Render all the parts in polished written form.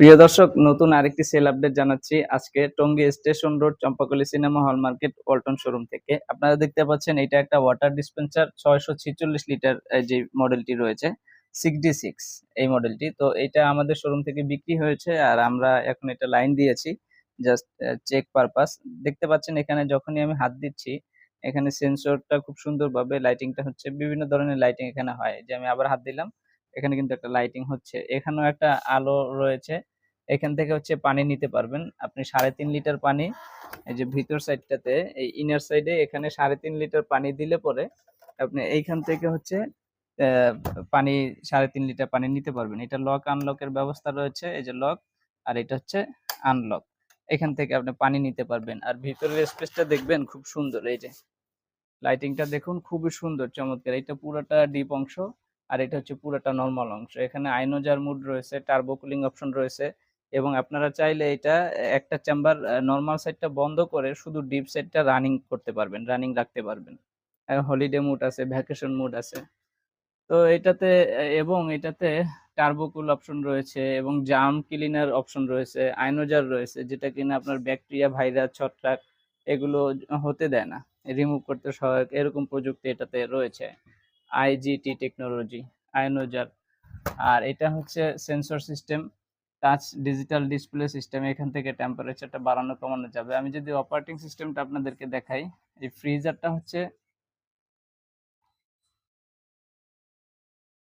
প্রিয় দর্শক, নতুন আরেকটি সেল আপডেট জানাচ্ছি আজকে Tongi station road Champakali cinema hall market Walton showroom থেকে। আপনারা দেখতে পাচ্ছেন এটা একটা ওয়াটার ডিসপেন্সার 646 লিটার যে মডেলটি রয়েছে 6D6 এই মডেলটি। তো এটা আমাদের শোরুম থেকে বিক্রি হয়েছে আর আমরা এখন এটা লাইন দিয়েছি জাস্ট চেক পারপাস। দেখতে পাচ্ছেন এখানে যখনই আমি হাত দিচ্ছি এখানে সেন্সরটা খুব সুন্দরভাবে লাইটিংটা হচ্ছে, বিভিন্ন ধরনের লাইটিং এখানে হয়। যে আমি আবার হাত দিলাম, এখানে কিন্তু একটা লাইটিং হচ্ছে, এখানেও একটা আলো রয়েছে। এখান থেকে হচ্ছে পানি নিতে পারবেন আপনি 3.5 লিটার পানি। এই যে ভিতর সাইডটাতে এই ইনার সাইডে এখানে 3.5 লিটার পানি দিলে পরে আপনি এইখান থেকে হচ্ছে আহ, পানি 3.5 লিটার পানি নিতে পারবেন। এটা লক আনলকের ব্যবস্থা রয়েছে, এই যে লক আর এটা হচ্ছে আনলক। এখান থেকে আপনি পানি নিতে পারবেন। আর ভিতরের স্পেসটা দেখবেন খুব সুন্দর, এই যে লাইটিংটা দেখুন খুবই সুন্দর চমৎকার। এটা পুরোটা ডিপ অংশ আর এটা হচ্ছে পুরোটা নরমাল অংশ। এখানে আইনোজার মুড রয়েছে, টার্বো কুলিং অপশন রয়েছে এবং আপনারা চাইলে এটা একটা চেম্বার নরমাল সাইডটা বন্ধ করে শুধু ডিপ সাইডটা রানিং করতে পারবেন, রানিং রাখতে পারবেন। হলিডে মুড আছে, ভ্যাকেশন মুড আছে। তো এটাতে এবং এটাতে টার্বো কুল অপশন রয়েছে এবং জার্ম ক্লিনার অপশন রয়েছে, আয়নোজার রয়েছে, যেটা কিনা আপনার ব্যাকটেরিয়া, ভাইরাস, ছত্রাক এগুলো হতে দেয় না, রিমুভ করতে সহায়ক এরকম প্রযুক্তি এটাতে রয়েছে। IGT technology, আয়নোজার। আর এটা হচ্ছে sensor system, touch digital display system. এখান থেকে টেম্পারেচারটা বাড়ানো কমানো যাবে। আমি যদি অপারেটিং সিস্টেমটা আপনাদেরকে দেখাই, এই ফ্রিজারটা হচ্ছে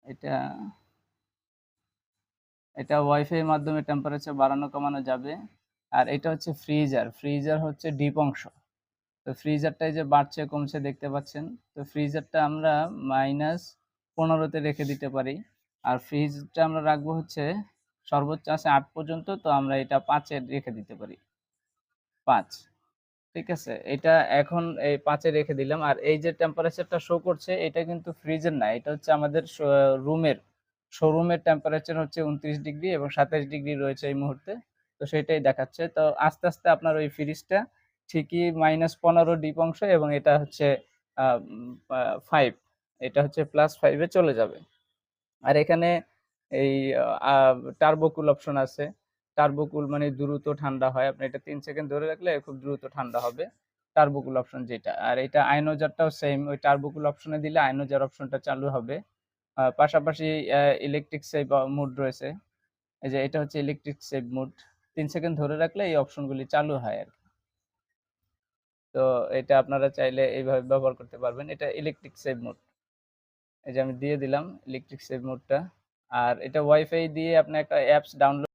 এটা এটা ওয়াইফাই এর মাধ্যমে টেম্পারেচার বাড়ানো কমানো যাবে। আর এটা হচ্ছে ফ্রিজার, ফ্রিজার হচ্ছে ডিপ অংশ। তো ফ্রিজারটা এই যে বাড়ছে কমছে দেখতে পাচ্ছেন। তো ফ্রিজারটা আমরা -15-তে রেখে দিতে পারি। আর ফ্রিজটা আমরা রাখবো হচ্ছে সর্বোচ্চ আছে 8 পর্যন্ত, তো আমরা এটা 5-এ রেখে দিতে পারি। 5, ঠিক আছে। এটা এখন এই 5-এ রেখে দিলাম। আর এই যে টেম্পারেচারটা শো করছে এটা কিন্তু ফ্রিজের না, এটা হচ্ছে আমাদের রুমের, শোরুমের টেম্পারেচার হচ্ছে 29 ডিগ্রি এবং 27 ডিগ্রি রয়েছে এই মুহূর্তে। তো সেটাই দেখাচ্ছে। তো আস্তে আস্তে আপনার ওই ফ্রিজটা ঠিকই -15 ডিপ অংশ এবং এটা হচ্ছে 5, এটা হচ্ছে +5-এ চলে যাবে। আর এখানে এই টার্বোকুল অপশন আছে। টার্বোকুল মানে দ্রুত ঠান্ডা হয়। আপনি এটা ৩ সেকেন্ড ধরে রাখলে খুব দ্রুত ঠান্ডা হবে। টার্বোকুল অপশন যেটা। আর এটা আয়নোজারটাও সেম, ওই টার্বোকুল অপশনে দিলে আয়নোজার অপশনটা চালু হবে। পাশাপাশি ইলেকট্রিক সেভ মোড রয়েছে। এই যে এটা হচ্ছে ইলেকট্রিক সেভ মোড। ৩ সেকেন্ড ধরে রাখলে এই অপশনগুলি চালু হয় আরকি। তো এটা আপনারা চাইলে এইভাবে ব্যবহার করতে পারবেন। এটা ইলেকট্রিক সেভ মোড। এই যে আমি দিয়ে দিলাম ইলেকট্রিক সেভ মোডটা। আর এটা ওয়াইফাই দিয়ে আপনি একটা অ্যাপস ডাউনলোড